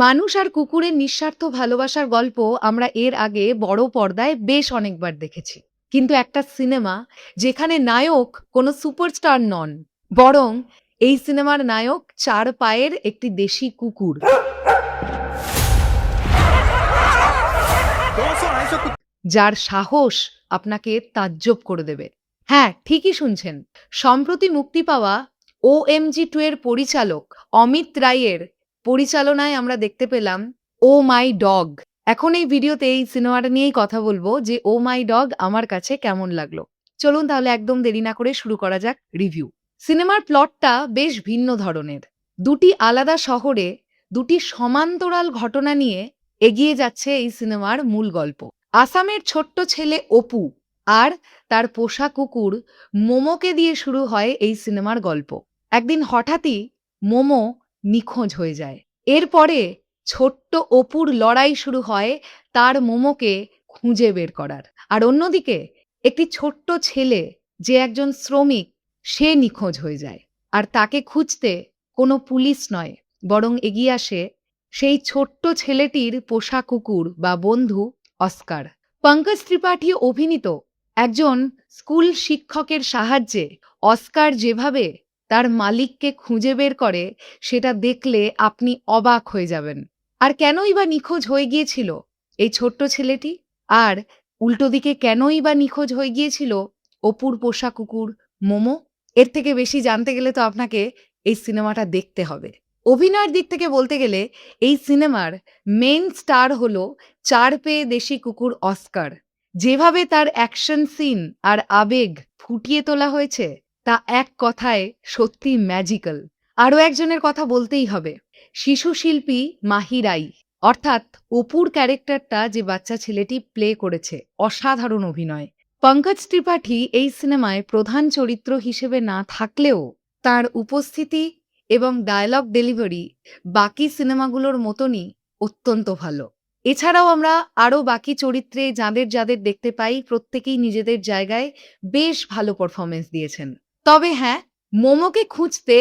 মানুষ আর কুকুরের নিঃস্বার্থ ভালোবাসার গল্প আমরা এর আগে বড় পর্দায় বেশ অনেকবার দেখেছি। কিন্তু একটা সিনেমা যেখানে নায়ক কোনো সুপারস্টার নন, বরং এই সিনেমার নায়ক ৪ পায়ের একটি দেশি কুকুর। যার সাহস আপনাকে তাজ্জব করে দেবে। হ্যাঁ, ঠিকই শুনছেন। সম্প্রতি মুক্তি পাওয়া OMG 2 এর পরিচালক অমিত রায়ের পরিচালনায় আমরা দেখতে পেলাম 'ও মাই ডগ'। এখন এই ভিডিওতে এই সিনেমাটা নিয়েই কথা বলব যে 'ও মাই ডগ' আমার কাছে কেমন লাগলো। চলুন তাহলে একদম দেরি না করে শুরু করা যাক রিভিউ। সিনেমার প্লটটা বেশ ভিন্ন ধরনের। দুটি আলাদা শহরে দুটি সমান্তরাল ঘটনা নিয়ে এগিয়ে যাচ্ছে এই সিনেমার মূল গল্প। আসামের ছোট্ট ছেলে অপু আর তার পোষা কুকুর মোমোকে দিয়ে শুরু হয় এই সিনেমার গল্প। একদিন হঠাৎই মোমো নিখোঁজ হয়ে যায়। এরপরে ছোট্ট অপুর লড়াই শুরু হয় তার মোমোকে খুঁজে বের করার। আর অন্যদিকে একটি ছোট্ট ছেলে যে একজন শ্রমিক, সে নিখোঁজ হয়ে যায়। আর তাকে খুঁজতে কোনো পুলিশ নয়, বরং এগিয়ে আসে সেই ছোট্ট ছেলেটির পোষা কুকুর বা বন্ধু অস্কার। পঙ্কজ ত্রিপাঠী অভিনীত একজন স্কুল শিক্ষকের সাহায্যে অস্কার যেভাবে তার মালিককে খুঁজে বের করে, সেটা দেখলে আপনি অবাক হয়ে যাবেন। আর কেনই বা নিখোঁজ হয়ে গিয়েছিল এই ছোট্ট ছেলেটি? আর উল্টো দিকে কেনই বা নিখোঁজ হয়ে গিয়েছিল অপুর পোষা কুকুর মোমো? এর থেকে বেশি জানতে গেলে তো আপনাকে এই সিনেমাটা দেখতে হবে। অভিনয়ের দিক থেকে বলতে গেলে এই সিনেমার মেইন স্টার হলো ৪ পেয়ে দেশি কুকুর অস্কার। যেভাবে তার অ্যাকশন সিন আর আবেগ ফুটিয়ে তোলা হয়েছে, তা এক কথায় সত্যি ম্যাজিক্যাল। আরও একজনের কথা বলতেই হবে, শিশু শিল্পী মাহি রাই, অর্থাৎ অপুর ক্যারেক্টারটা যে বাচ্চা ছেলেটি প্লে করেছে, অসাধারণ অভিনয়। পঙ্কজ ত্রিপাঠী এই সিনেমায় প্রধান চরিত্র হিসেবে না থাকলেও তার উপস্থিতি এবং ডায়ালগ ডেলিভারি বাকি সিনেমাগুলোর মতনই অত্যন্ত ভালো। এছাড়াও আমরা আরও বাকি চরিত্রে যাদের দেখতে পাই, প্রত্যেকেই নিজেদের জায়গায় বেশ ভালো পারফরম্যান্স দিয়েছেন। তবে হ্যাঁ, মোমোকে খুঁজতে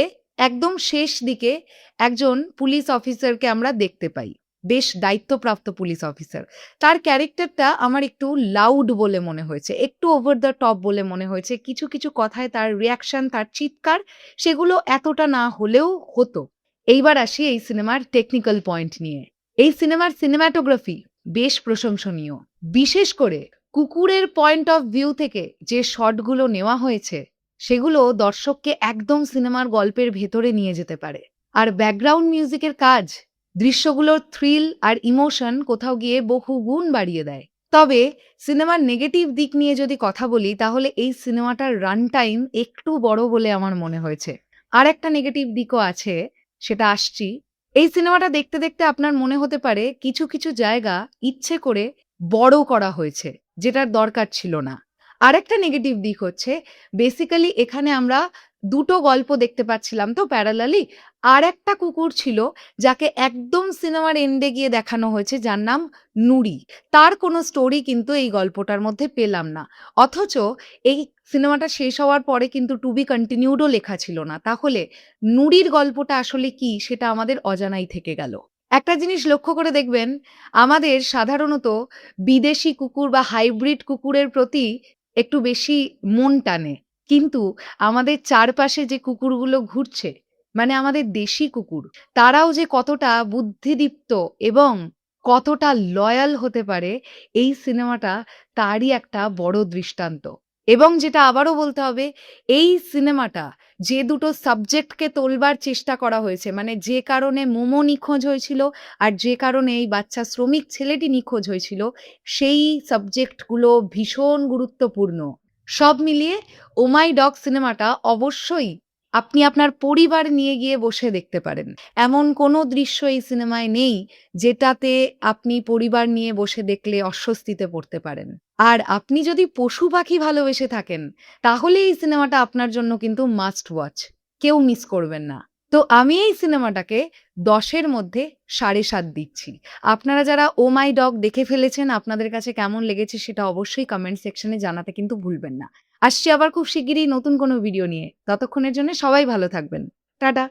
একদম শেষ দিকে একজন পুলিশ অফিসারকে আমরা দেখতে পাই। বেশ দায়িত্বপ্রাপ্ত পুলিশ অফিসার। তার ক্যারেক্টারটা আমার একটু লাউড বলে মনে হয়েছে, একটু ওভার দ্য টপ বলে মনে হয়েছে। কিছু কথায় তার রিঅ্যাকশন, তার চিৎকার, সেগুলো এতটা না হলেও হতো। এইবার আসি এই সিনেমার টেকনিক্যাল পয়েন্ট নিয়ে। এই সিনেমার সিনেমাটোগ্রাফি বেশ প্রশংসনীয়। বিশেষ করে কুকুরের পয়েন্ট অফ ভিউ থেকে যে শটগুলো নেওয়া হয়েছে, সেগুলো দর্শককে একদম সিনেমার গল্পের ভেতরে নিয়ে যেতে পারে। আর ব্যাকগ্রাউন্ড মিউজিকের কাজ দৃশ্যগুলোর থ্রিল আর ইমোশন কোথাও গিয়ে বহু গুণ বাড়িয়ে দেয়। তবে সিনেমার নেগেটিভ দিক নিয়ে যদি কথা বলি, তাহলে এই সিনেমাটার রান টাইম একটু বড় বলে আমার মনে হয়েছে। আর একটা নেগেটিভ দিকও আছে, সেটা আসছি। এই সিনেমাটা দেখতে আপনার মনে হতে পারে কিছু জায়গা ইচ্ছে করে বড় করা হয়েছে, যেটার দরকার ছিল না। আরেকটা নেগেটিভ দিক হচ্ছে, বেসিক্যালি এখানে আমরা দুটো গল্প দেখতে পাচ্ছিলাম তো প্যারালালি। আরেকটা কুকুর ছিল যাকে একদম সিনেমার এন্ডে গিয়ে দেখানো হয়েছে, যার নাম নুড়ি। তার কোনো স্টোরি কিন্তু এই গল্পটার মধ্যে পেলাম না। অথচ এই সিনেমাটা শেষ হওয়ার পরে কিন্তু টু বি কন্টিনিউডও লেখা ছিল না। তাহলে নুড়ির গল্পটা আসলে কি, সেটা আমাদের অজানাই থেকে গেল। একটা জিনিস লক্ষ্য করে দেখবেন, আমাদের সাধারণত বিদেশি কুকুর বা হাইব্রিড কুকুরের প্রতি একটু বেশি মন টানে। কিন্তু আমাদের চারপাশে যে কুকুরগুলো ঘুরছে, মানে আমাদের দেশি কুকুর, তারাও যে কতটা বুদ্ধিদীপ্ত এবং কতটা লয়াল হতে পারে, এই সিনেমাটা তারই একটা বড় দৃষ্টান্ত। এবং যেটা আবারও বলতে হবে, এই সিনেমাটা যে দুটো সাবজেক্টকে তোলবার চেষ্টা করা হয়েছে, মানে যে কারণে মোমো নিখোঁজ হয়েছিল আর যে কারণে এই বাচ্চা শ্রমিক ছেলেটি নিখোঁজ হয়েছিল, সেই সাবজেক্টগুলো ভীষণ গুরুত্বপূর্ণ। সব মিলিয়ে 'ও মাই ডগ' সিনেমাটা অবশ্যই আপনি আপনার পরিবার নিয়ে গিয়ে বসে দেখতে পারেন। এমন কোনো দৃশ্য এই সিনেমায় নেই যেটাতে আপনি পরিবার নিয়ে বসে দেখলে অস্বস্তিতে পড়তে পারেন। আর আপনি যদি পশু-পাখি ভালোবেসে থাকেন, তাহলে এই সিনেমাটা আপনার জন্য কিন্তু মাস্ট ওয়াচ। কেউ মিস করবেন না। তো আমি এই সিনেমাটাকে ১০ এর মধ্যে ৭.৫ দিচ্ছি। আপনারা যারা 'ও মাই ডগ' দেখে ফেলেছেন, আপনাদের কাছে কেমন লেগেছে সেটা অবশ্যই কমেন্ট সেকশনে জানাতে কিন্তু ভুলবেন না। আসছি আবার খুব শিগগিরই নতুন কোনো ভিডিও নিয়ে। ততক্ষণের জন্য সবাই ভালো থাকবেন। টাটা।